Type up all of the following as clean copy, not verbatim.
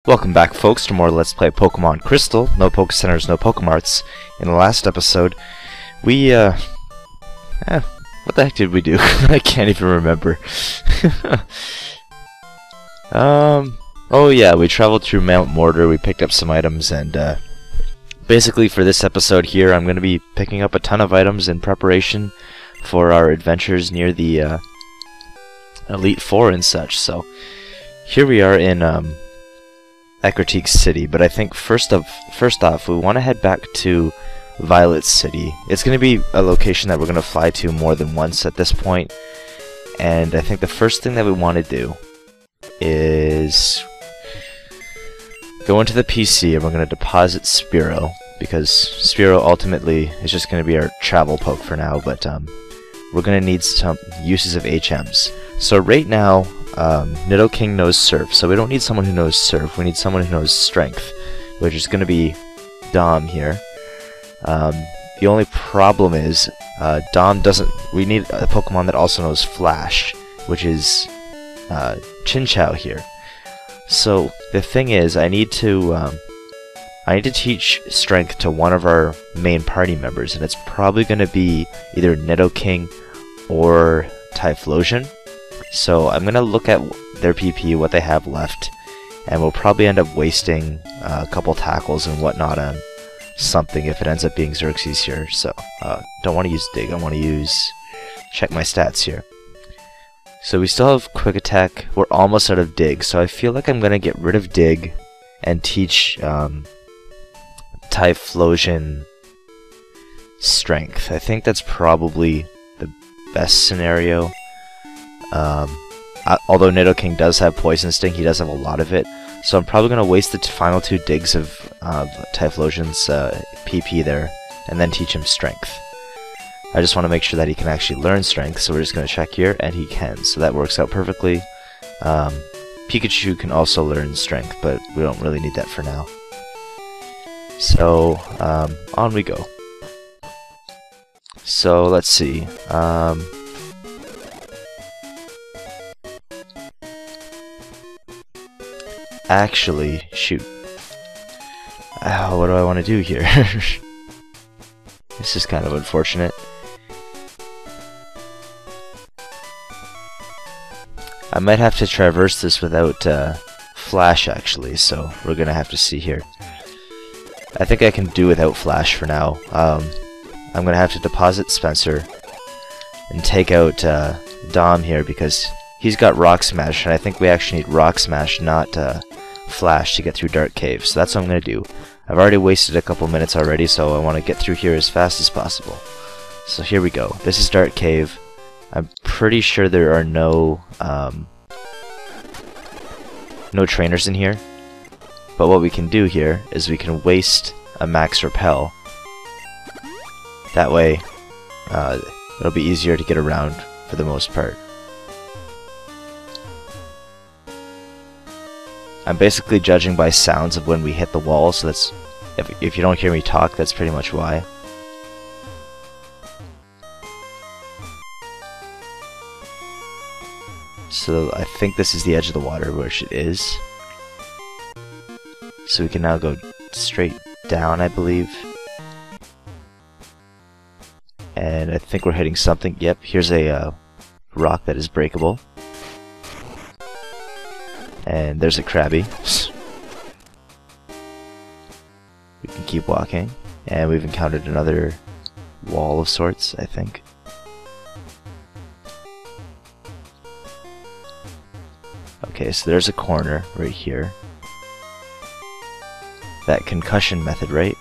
Welcome back, folks, to more Let's Play Pokemon Crystal. No Pokecenters, no Pokemarts. In the last episode, we, what the heck did we do? I can't even remember. Oh yeah, we traveled through Mount Mortar, we picked up some items, and, basically for this episode here, I'm going to be picking up a ton of items in preparation for our adventures near the, Elite Four and such, so here we are in, Ecruteak City, but I think first off, we want to head back to Violet City. It's going to be a location that we're going to fly to more than once at this point, and I think the first thing that we want to do is go into the PC and we're going to deposit Spearow, because Spearow ultimately is just going to be our travel poke for now, but we're going to need some uses of HMs. So right now, Nidoking knows Surf, so we don't need someone who knows Surf, we need someone who knows Strength, which is going to be Dom here. The only problem is, Dom doesn't... we need a Pokemon that also knows Flash, which is Chinchou here. So the thing is, I need to teach Strength to one of our main party members, and it's probably going to be either Nidoking or Typhlosion. So I'm going to look at their PP, what they have left, and we'll probably end up wasting a couple tackles and whatnot on something if it ends up being Xerxes here. So don't want to use Dig, I want to check my stats here. So we still have Quick Attack, we're almost out of Dig, so I feel like I'm going to get rid of Dig and teach Typhlosion Strength. I think that's probably the best scenario. Although Nidoking does have Poison Sting, he does have a lot of it, so I'm probably going to waste the final two digs of Typhlosion's PP there, and then teach him Strength. I just want to make sure that he can actually learn Strength, so we're just going to check here, and he can, so that works out perfectly. Pikachu can also learn Strength, but we don't really need that for now. So, on we go. So, let's see. Actually, shoot. What do I want to do here? This is kind of unfortunate. I might have to traverse this without Flash, actually, so we're gonna have to see here. I think I can do without Flash for now. I'm gonna have to deposit Spencer and take out Dom here because he's got Rock Smash, and I think we actually need Rock Smash, not Flash, to get through Dark Cave. So that's what I'm going to do. I've already wasted a couple minutes already, so I want to get through here as fast as possible. So here we go. This is Dark Cave. I'm pretty sure there are no trainers in here. But what we can do here is we can waste a Max Repel. That way, it'll be easier to get around for the most part. I'm basically judging by sounds of when we hit the wall, so that's if you don't hear me talk, that's pretty much why. So I think this is the edge of the water, which it is. So we can now go straight down, I believe. And I think we're hitting something. Yep, here's a rock that is breakable. And there's a Krabby. We can keep walking. And we've encountered another wall of sorts, I think. Okay, so there's a corner right here. That concussion method, right?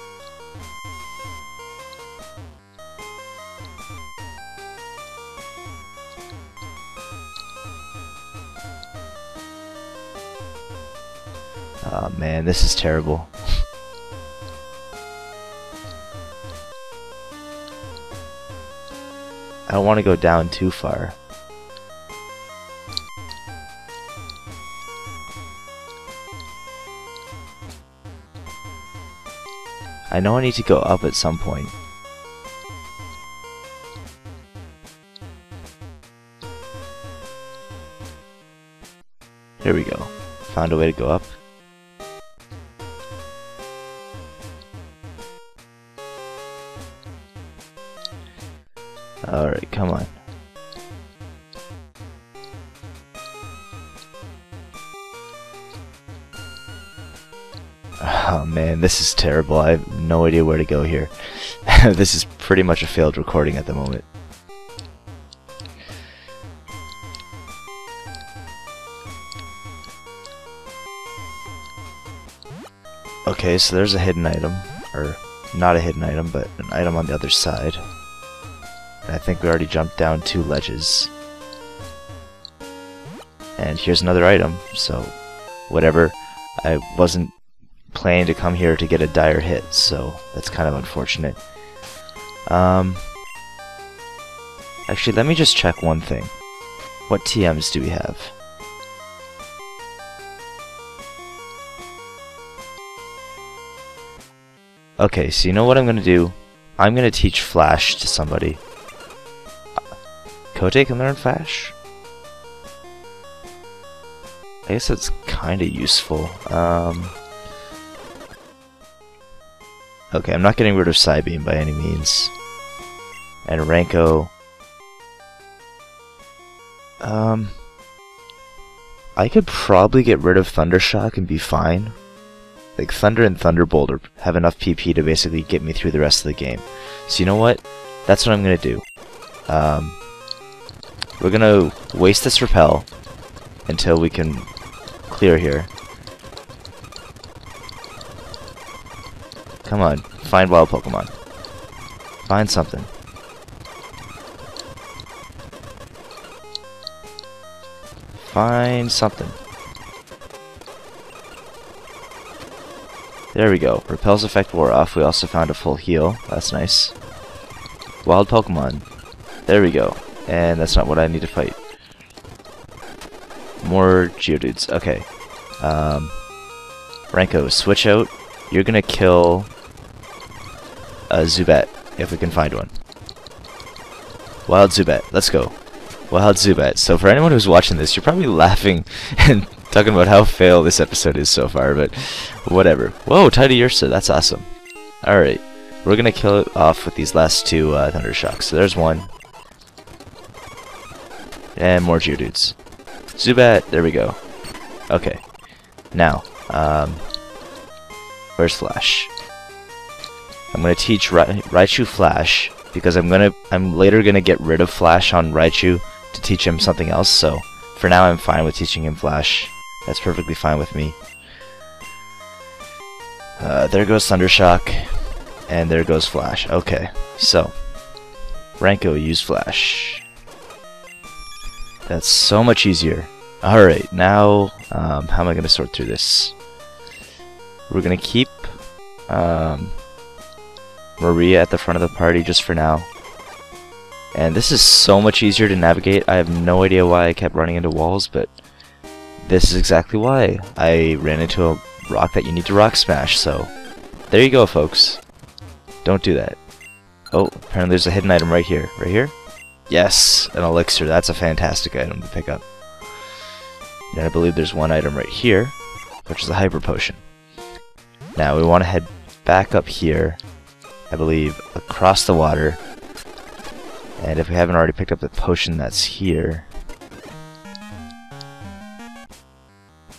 Oh man, this is terrible. I don't want to go down too far. I know I need to go up at some point. Here we go. Found a way to go up. Alright, come on. Oh man, this is terrible. I have no idea where to go here. This is pretty much a failed recording at the moment. Okay, so there's a hidden item. Or, not a hidden item, but an item on the other side. And I think we already jumped down 2 ledges. And here's another item, so whatever. I wasn't planning to come here to get a dire hit, so that's kind of unfortunate. Actually, let me just check one thing. What TMs do we have? Okay, so you know what I'm gonna do? I'm gonna teach Flash to somebody. Kote can learn Flash? I guess that's kinda useful. Okay, I'm not getting rid of Psybeam by any means. And Ranko... I could probably get rid of Thundershock and be fine. Like, Thunder and Thunderbolt have enough PP to basically get me through the rest of the game. So you know what? That's what I'm gonna do. We're gonna waste this Repel until we can clear here. Come on, find wild Pokemon. Find something. Find something. There we go. Repel's effect wore off. We also found a full heal. That's nice. Wild Pokemon. There we go. And that's not what I need to fight. More Geodudes. Okay. Ranko, switch out. You're gonna kill a Zubat, if we can find one. Wild Zubat. Let's go. Wild Zubat. So for anyone who's watching this, you're probably laughing and talking about how fail this episode is so far, but whatever. Whoa, Tidy Ursa, that's awesome. Alright, we're gonna kill it off with these last 2 Thundershocks. So there's one. And more Geodudes. Zubat, there we go. Okay. Now, where's Flash? I'm gonna teach Raichu Flash, because I'm later gonna get rid of Flash on Raichu to teach him something else, so for now I'm fine with teaching him Flash. That's perfectly fine with me. There goes Thundershock, and there goes Flash. Okay, so Ranko, use Flash. That's so much easier. Alright, now, how am I going to sort through this? We're going to keep Maria at the front of the party just for now. And this is so much easier to navigate. I have no idea why I kept running into walls, but this is exactly why. I ran into a rock that you need to rock smash, so there you go, folks. Don't do that. Oh, apparently there's a hidden item right here. Right here? Yes, an elixir. That's a fantastic item to pick up. And I believe there's one item right here, which is a hyper potion. Now we want to head back up here, I believe, across the water. And if we haven't already picked up the potion that's here...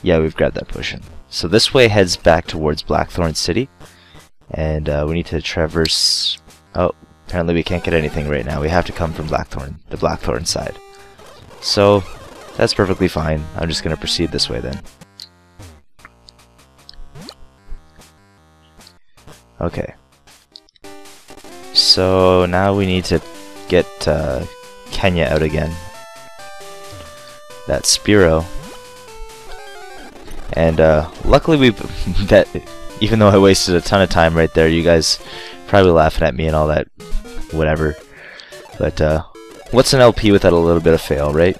Yeah, we've grabbed that potion. So this way heads back towards Blackthorn City. And we need to traverse... Oh, apparently we can't get anything right now. We have to come from Blackthorn, the Blackthorn side. So, that's perfectly fine. I'm just going to proceed this way then. Okay. So, now we need to get Kenya out again. That's Spearow. And luckily we that even though I wasted a ton of time right there, you guys probably laughing at me and all that, whatever. But what's an LP without a little bit of fail, right?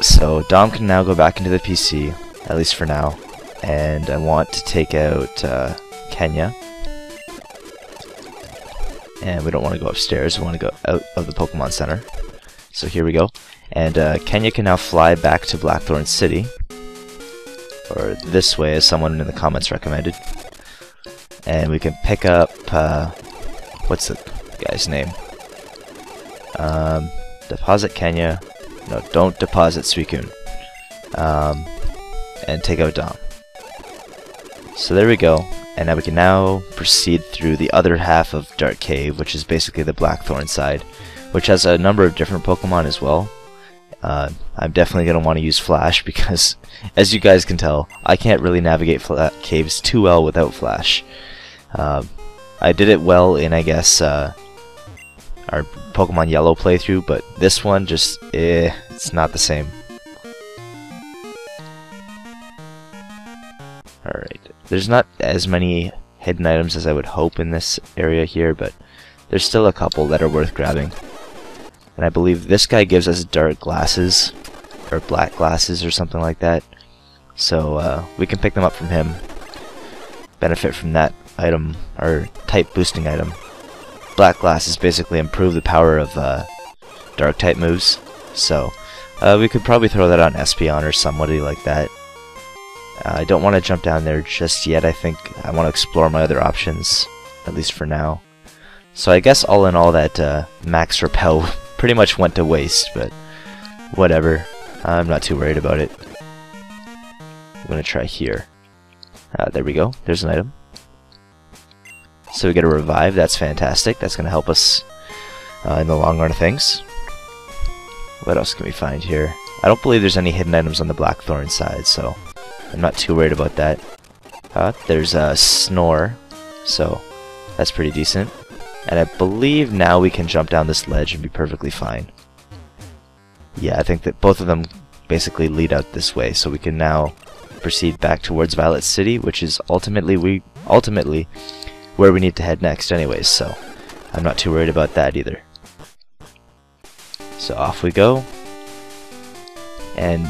So Dom can now go back into the PC, at least for now. And I want to take out Kenya. And we don't want to go upstairs, we want to go out of the Pokemon Center. So here we go. And Kenya can now fly back to Blackthorn City. Or this way, as someone in the comments recommended. And we can pick up, what's the guy's name? Deposit Kenya. No, don't deposit Suicune. And take out Dom. So there we go. And now we can proceed through the other half of Dark Cave, which is basically the Blackthorn side, which has a number of different Pokemon as well. I'm definitely going to want to use Flash because, as you guys can tell, I can't really navigate caves too well without Flash. I did it well in, I guess, our Pokemon Yellow playthrough, but this one just, it's not the same. Alright, there's not as many hidden items as I would hope in this area here, but there's still a couple that are worth grabbing. And I believe this guy gives us dark glasses, or black glasses or something like that. So we can pick them up from him. Benefit from that item, or type boosting item. Black glasses basically improve the power of dark type moves. So we could probably throw that on Espeon or somebody like that. I don't want to jump down there just yet. I think I want to explore my other options, at least for now. So I guess all in all that Max Repel pretty much went to waste, but whatever. I'm not too worried about it. I'm going to try here. There we go. There's an item. So we get a revive. That's fantastic. That's going to help us in the long run of things. What else can we find here? I don't believe there's any hidden items on the Blackthorn side, so I'm not too worried about that. There's a Snore, so that's pretty decent. And I believe now we can jump down this ledge and be perfectly fine. Yeah, I think that both of them basically lead out this way, so we can now proceed back towards Violet City, which is ultimately where we need to head next anyways, so I'm not too worried about that either. So off we go. And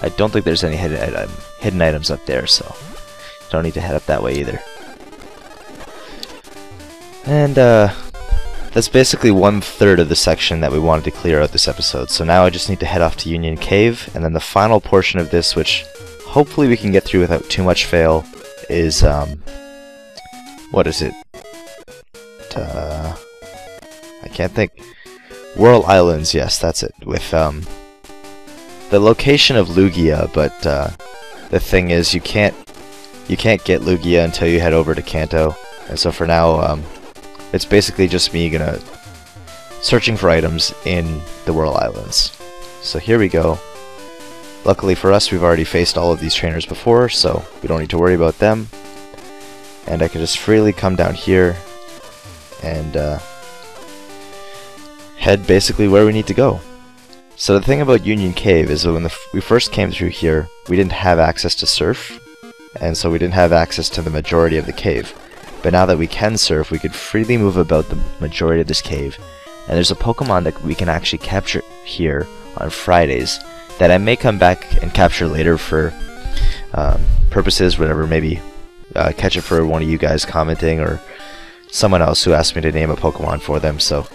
I don't think there's any hidden items up there, so don't need to head up that way either. And that's basically 1/3 of the section that we wanted to clear out this episode. So now I just need to head off to Union Cave, and then the final portion of this, which hopefully we can get through without too much fail, is what is it? I can't think. Whirl Islands, yes, that's it. With the location of Lugia, but the thing is, you can't get Lugia until you head over to Kanto, and so for now, it's basically just me searching for items in the Whirl Islands. So here we go. Luckily for us, we've already faced all of these trainers before, so we don't need to worry about them. And I can just freely come down here and head basically where we need to go. So the thing about Union Cave is that when we first came through here, we didn't have access to surf, and so we didn't have access to the majority of the cave. But now that we can surf, we could freely move about the majority of this cave. And there's a Pokemon that we can actually capture here on Fridays that I may come back and capture later for purposes, whatever, maybe catch it for one of you guys commenting or someone else who asked me to name a Pokemon for them. So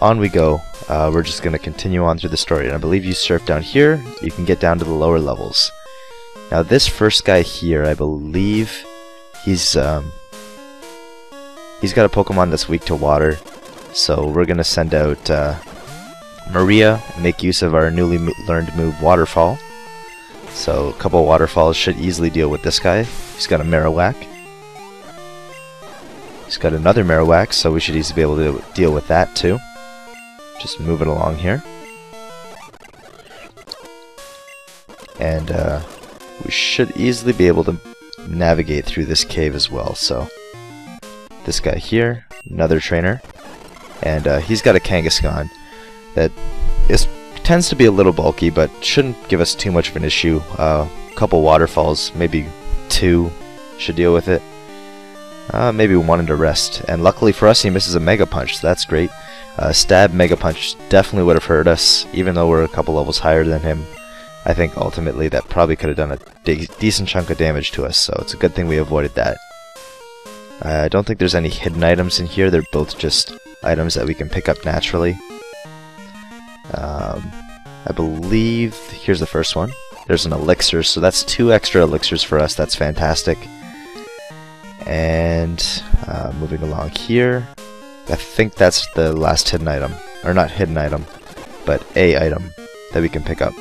on we go. We're just going to continue on through the story. And I believe you surf down here, you can get down to the lower levels. Now this first guy here, I believe he's got a Pokemon that's weak to water, so we're gonna send out Maria and make use of our newly learned move Waterfall. So a couple of Waterfalls should easily deal with this guy. He's got a Marowak. He's got another Marowak, so we should easily be able to deal with that too. Just move it along here. And we should easily be able to navigate through this cave as well, so this guy here, another trainer, and he's got a Kangaskhan that tends to be a little bulky, but shouldn't give us too much of an issue. A couple Waterfalls, maybe 2, should deal with it. Maybe 1 into rest, and luckily for us he misses a Mega Punch, so that's great. Stab Mega Punch definitely would have hurt us, even though we're a couple levels higher than him. I think ultimately that probably could have done a decent chunk of damage to us, so it's a good thing we avoided that. I don't think there's any hidden items in here, they're both just items that we can pick up naturally. I believe, here's the first one. There's an elixir, so that's 2 extra elixirs for us, that's fantastic. And moving along here, I think that's the last hidden item. or not hidden item, but a item that we can pick up.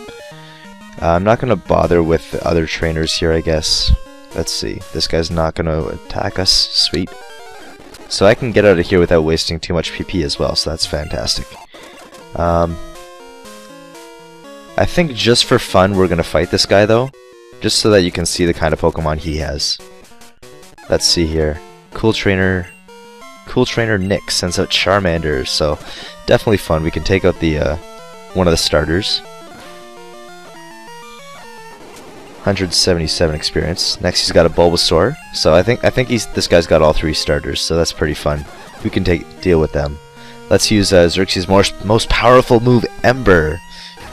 I'm not going to bother with the other trainers here, I guess. Let's see. This guy's not going to attack us. Sweet. So I can get out of here without wasting too much PP as well, so that's fantastic. I think just for fun we're going to fight this guy, though. Just so that you can see the kind of Pokemon he has. Let's see here. Cool Trainer Nick sends out Charmander, so definitely fun. We can take out the one of the starters. 177 experience. Next he's got a Bulbasaur. So I think this guy's got all 3 starters, so that's pretty fun. We can deal with them. Let's use Xerxes' most powerful move, Ember,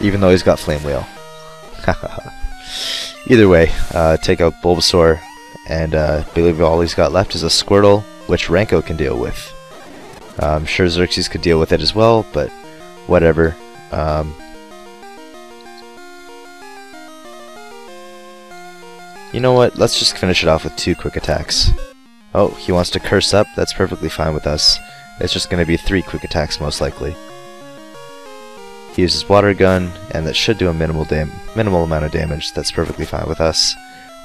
even though he's got Flame Wheel. Either way, take out Bulbasaur, and I believe all he's got left is a Squirtle, which Ranko can deal with. I'm sure Xerxes could deal with it as well, but whatever. You know what? Let's just finish it off with 2 quick attacks. Oh, he wants to curse up? That's perfectly fine with us. It's just going to be 3 quick attacks most likely. He uses Water Gun, and that should do a minimal amount of damage. That's perfectly fine with us.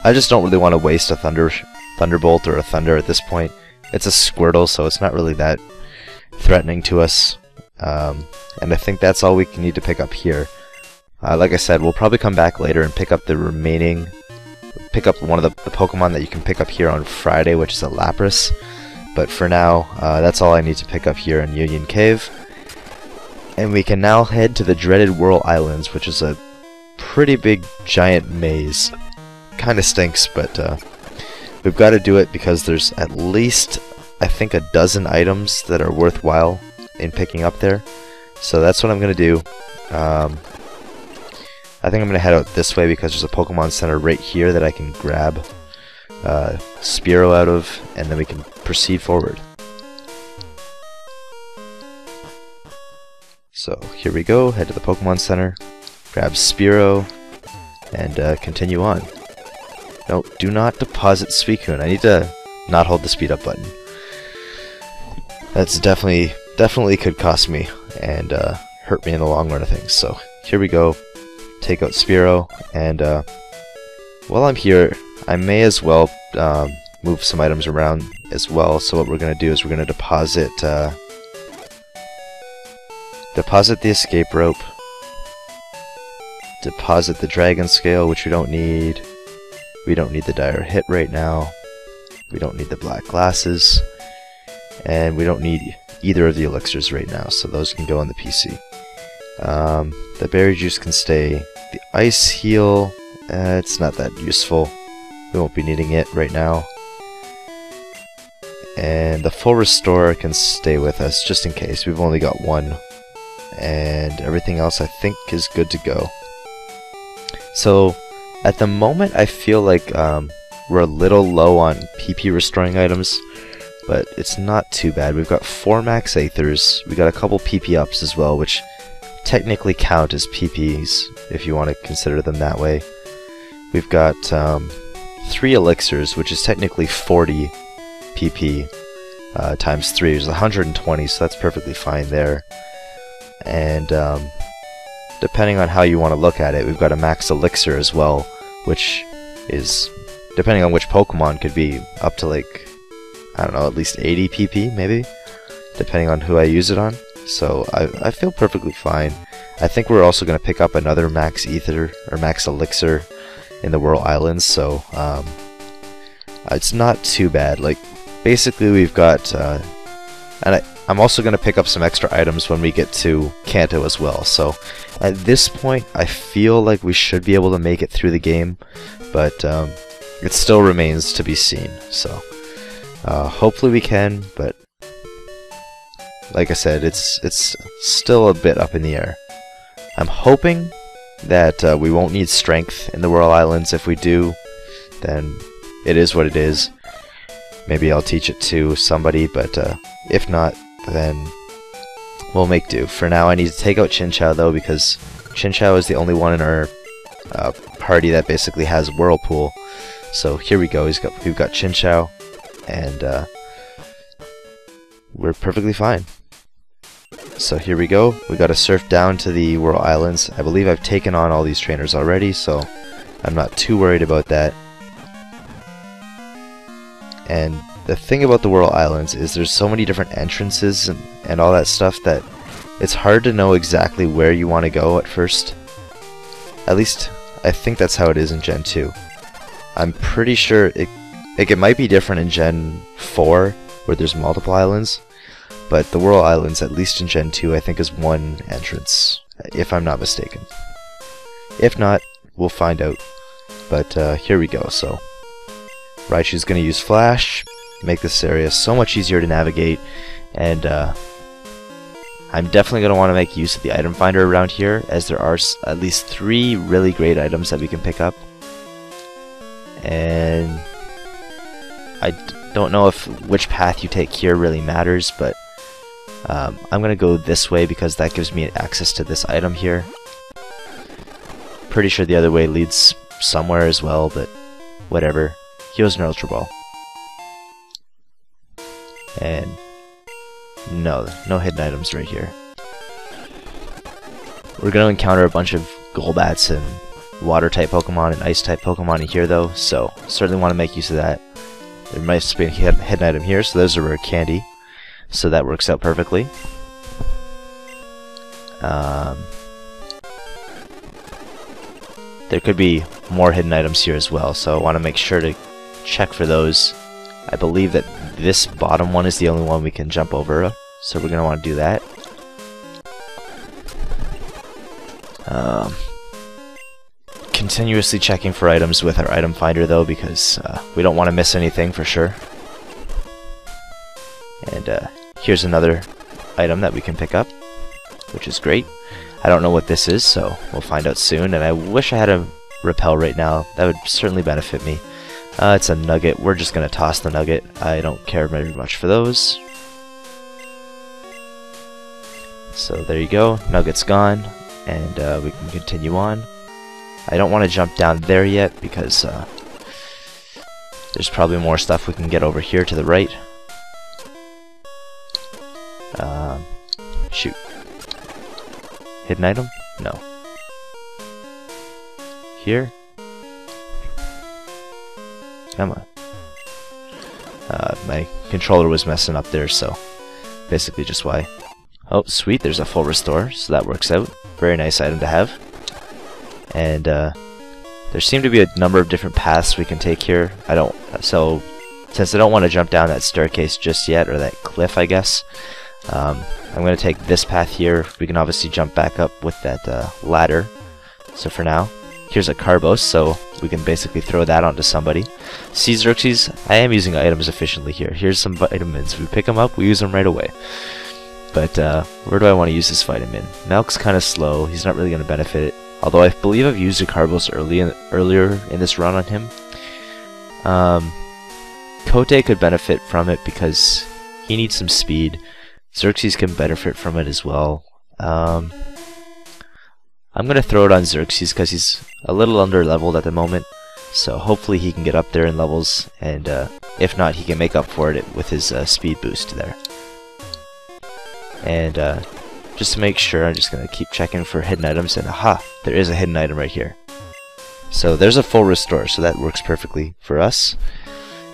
I just don't really want to waste a Thunderbolt or a Thunder at this point. It's a Squirtle, so it's not really that threatening to us. And I think that's all we need to pick up here. Like I said, we'll probably come back later and pick up the remaining... Pick up one of the Pokemon that you can pick up here on Friday, which is a Lapras. But for now, that's all I need to pick up here in Union Cave. And we can now head to the dreaded Whirl Islands, which is a pretty big giant maze. Kinda stinks, but we've got to do it because there's at least, I think, a dozen items that are worthwhile in picking up there. So that's what I'm going to do. I think I'm going to head out this way because there's a Pokemon Center right here that I can grab Spearow out of, and then we can proceed forward. So here we go, head to the Pokemon Center, grab Spearow, and continue on. No, do not deposit Suicune. I need to not hold the speed up button. That's definitely could cost me and hurt me in the long run of things. So here we go, take out Spearow, and while I'm here, I may as well move some items around as well. So what we're going to do is we're going to deposit the escape rope, deposit the dragon scale, which we don't need. We don't need the dire hit right now. We don't need the black glasses, and we don't need either of the elixirs right now, so those can go on the PC. The berry juice can stay. The ice heal, it's not that useful. We won't be needing it right now. And the full restore can stay with us just in case. We've only got 1. And everything else I think is good to go. So at the moment I feel like we're a little low on PP restoring items, but it's not too bad. We've got 4 max Aethers, we got a couple PP ups as well, which technically count as PPs if you want to consider them that way. We've got 3 elixirs, which is technically 40 PP times 3 is 120, so that's perfectly fine there. And depending on how you want to look at it, we've got a max elixir as well, which is, depending on which Pokemon, could be up to like, I don't know, at least 80 PP maybe, depending on who I use it on. So I feel perfectly fine. I think we're also going to pick up another max ether or max elixir in the Whirl Islands, so it's not too bad. Like, basically we've got and I'm also going to pick up some extra items when we get to Kanto as well. So at this point I feel like we should be able to make it through the game, but it still remains to be seen. So hopefully we can, but like I said, it's still a bit up in the air. I'm hoping that we won't need strength in the Whirl Islands. If we do, then it is what it is. Maybe I'll teach it to somebody, but if not, then we'll make do. For now, I need to take out Chinchou, though, because Chinchou is the only one in our party that basically has Whirlpool. So here we go. We've got Chinchou, and we're perfectly fine. So here we go. We gotta surf down to the Whirl Islands. I believe I've taken on all these trainers already, so I'm not too worried about that. And the thing about the Whirl Islands is there's so many different entrances and all that stuff that it's hard to know exactly where you want to go at first. At least, I think that's how it is in Gen 2. I'm pretty sure it might be different in Gen 4, where there's multiple islands, but the Whirl Islands, at least in Gen 2, I think is one entrance, if I'm not mistaken. If not, we'll find out. But here we go. So Raichu's going to use Flash, make this area so much easier to navigate, and I'm definitely going to want to make use of the item finder around here, as there are at least 3 really great items that we can pick up. And I don't know if which path you take here really matters, but I'm going to go this way because that gives me access to this item here. Pretty sure the other way leads somewhere as well, but whatever. Here's an Ultra Ball. And no hidden items right here. We're going to encounter a bunch of Golbats and Water-type Pokemon and Ice-type Pokemon in here though, so certainly want to make use of that. There might be a hidden item here, so there's a rare candy. So that works out perfectly. There could be more hidden items here as well, so I want to make sure to check for those. I believe that this bottom one is the only one we can jump over, so we're going to want to do that. Continuously checking for items with our item finder though, because we don't want to miss anything for sure. And here's another item that we can pick up, which is great. I don't know what this is, so we'll find out soon, and I wish I had a repel right now. That would certainly benefit me. It's a nugget. We're just going to toss the nugget. I don't care very much for those. So there you go. Nugget's gone, and we can continue on. I don't want to jump down there yet because there's probably more stuff we can get over here to the right. Shoot. Hidden item? No. Here? Come on. My controller was messing up there, so basically just why. Oh, sweet, there's a full restore, so that works out. Very nice item to have. And there seem to be a number of different paths we can take here. So since I don't want to jump down that staircase just yet, or that cliff, I guess, I'm going to take this path here. We can obviously jump back up with that ladder. So for now, here's a Carbos, so we can basically throw that onto somebody. See, Xerxes, I am using items efficiently here. Here's some vitamins. We pick them up, we use them right away. But where do I want to use this vitamin? Milk's kind of slow. He's not really going to benefit. Although I believe I've used a Carbos earlier in this run on him. Kote could benefit from it because he needs some speed. Xerxes can benefit from it as well. I'm going to throw it on Xerxes because he's a little under leveled at the moment. So hopefully he can get up there in levels, and if not, he can make up for it with his speed boost there. And just to make sure, I'm just going to keep checking for hidden items, and aha, there is a hidden item right here. So there's a full restore, so that works perfectly for us.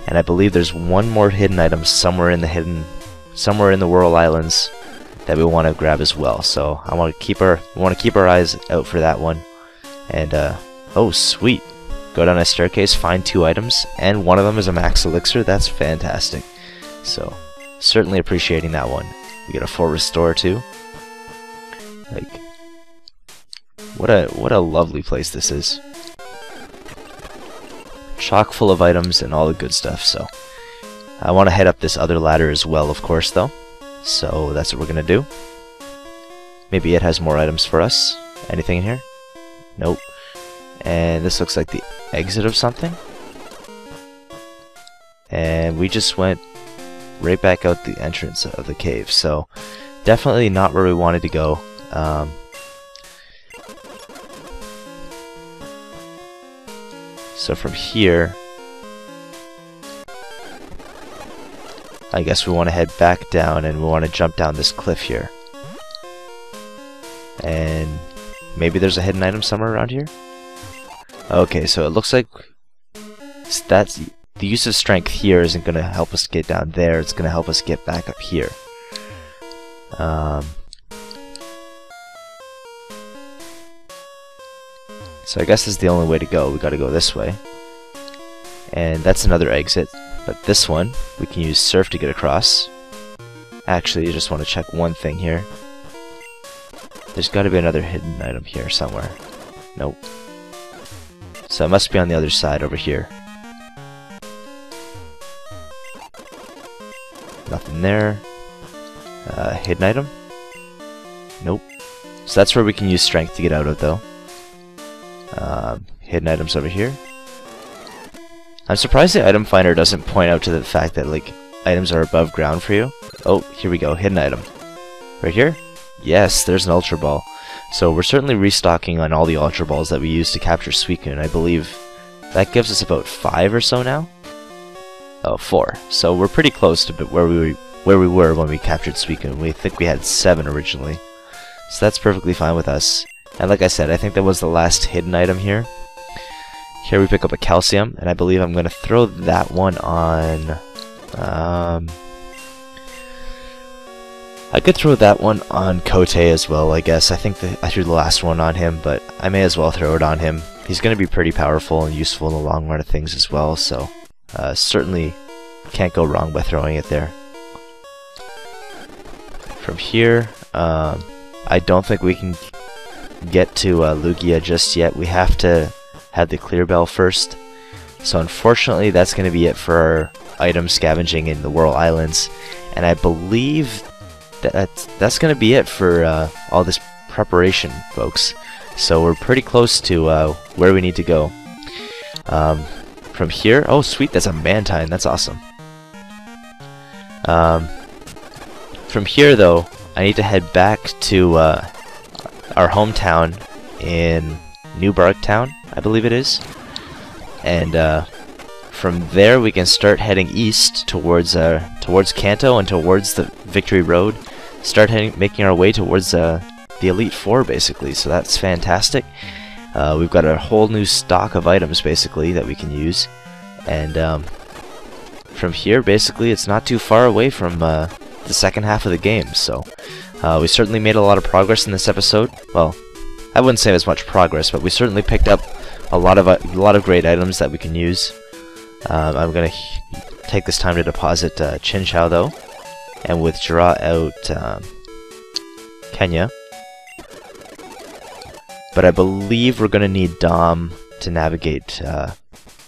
And I believe there's one more hidden item somewhere in the Whirl Islands that we want to grab as well. So I want to keep our eyes out for that one. And oh sweet, go down a staircase, find 2 items, and one of them is a max elixir. That's fantastic. So certainly appreciating that one. We get a full restore too. Like, what a lovely place this is. Chock full of items and all the good stuff. So I want to head up this other ladder as well, of course, though. So that's what we're gonna do. Maybe it has more items for us. Anything in here? Nope. And this looks like the exit of something. And we just went right back out the entrance of the cave. So definitely not where we wanted to go. So from here, I guess we want to head back down, and we want to jump down this cliff here. And maybe there's a hidden item somewhere around here? Okay, so it looks like that's the use of strength here isn't going to help us get down there, it's going to help us get back up here. So I guess this is the only way to go. We got to go this way. And that's another exit. But this one, we can use surf to get across. Actually, I just want to check one thing here. There's got to be another hidden item here somewhere. Nope. So it must be on the other side over here. Nothing there. Hidden item? Nope. So that's where we can use strength to get out of, though. Hidden items over here. I'm surprised the item finder doesn't point out to the fact that, like, items are above ground for you. Oh, here we go. Hidden item. Right here? Yes, there's an Ultra Ball. So we're certainly restocking on all the Ultra Balls that we used to capture Suicune. I believe that gives us about 5 or so now. Oh, 4. So we're pretty close to where we were when we captured Suicune. We think we had 7 originally. So that's perfectly fine with us. And like I said, I think that was the last hidden item here. Here we pick up a calcium, and I believe I'm going to throw that one on... I could throw that one on Kote as well, I guess. I think I threw the last one on him, but I may as well throw it on him. He's going to be pretty powerful and useful in the long run of things as well, so certainly can't go wrong by throwing it there. From here, I don't think we can get to Lugia just yet. We have to have the clear bell first. So unfortunately, that's going to be it for our item scavenging in the Whirl Islands. And I believe that's going to be it for all this preparation, folks. So we're pretty close to where we need to go. From here, oh sweet, that's a Mantine, that's awesome. From here though, I need to head back to our hometown in New Barktown, I believe it is. And from there we can start heading east towards Kanto and towards the Victory Road. Start making our way towards the Elite Four, basically. So that's fantastic. We've got a whole new stock of items, basically, that we can use. And from here, basically, it's not too far away from the second half of the game. So we certainly made a lot of progress in this episode. Well, I wouldn't say as much progress, but we certainly picked up a lot of great items that we can use. I'm gonna take this time to deposit Chinchou though, and withdraw out Kenya. But I believe we're gonna need Dom to navigate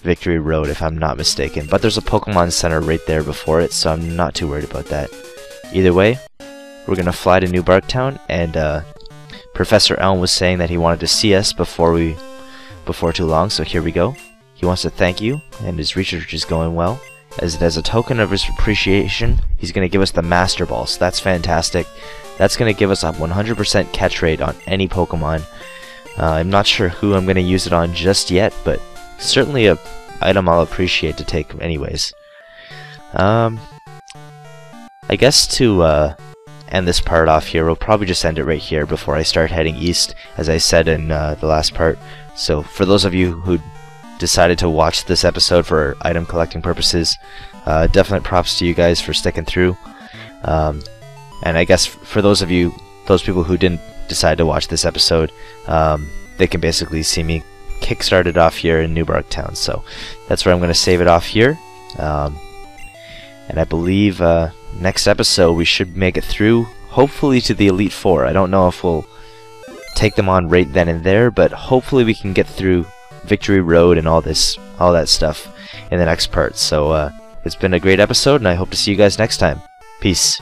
Victory Road, if I'm not mistaken. But there's a Pokemon Center right there before it, so I'm not too worried about that. Either way, we're gonna fly to New Barktown, and Professor Elm was saying that he wanted to see us before too long, so here we go. He wants to thank you, and his research is going well. As a token of his appreciation, he's going to give us the Master Ball, so that's fantastic. That's going to give us a 100% catch rate on any Pokemon. I'm not sure who I'm going to use it on just yet, but certainly a item I'll appreciate to take anyways. I guess to end this part off here, we'll probably just end it right here before I start heading east, as I said in the last part. So for those of you who decided to watch this episode for item collecting purposes, definite props to you guys for sticking through. And I guess for those people who didn't decide to watch this episode, they can basically see me kickstart it off here in New Barktown. So that's where I'm going to save it off here. And I believe next episode we should make it through, hopefully to the Elite Four. I don't know if we'll take them on right then and there, but hopefully we can get through Victory Road and all that stuff in the next part. So it's been a great episode, and I hope to see you guys next time. Peace.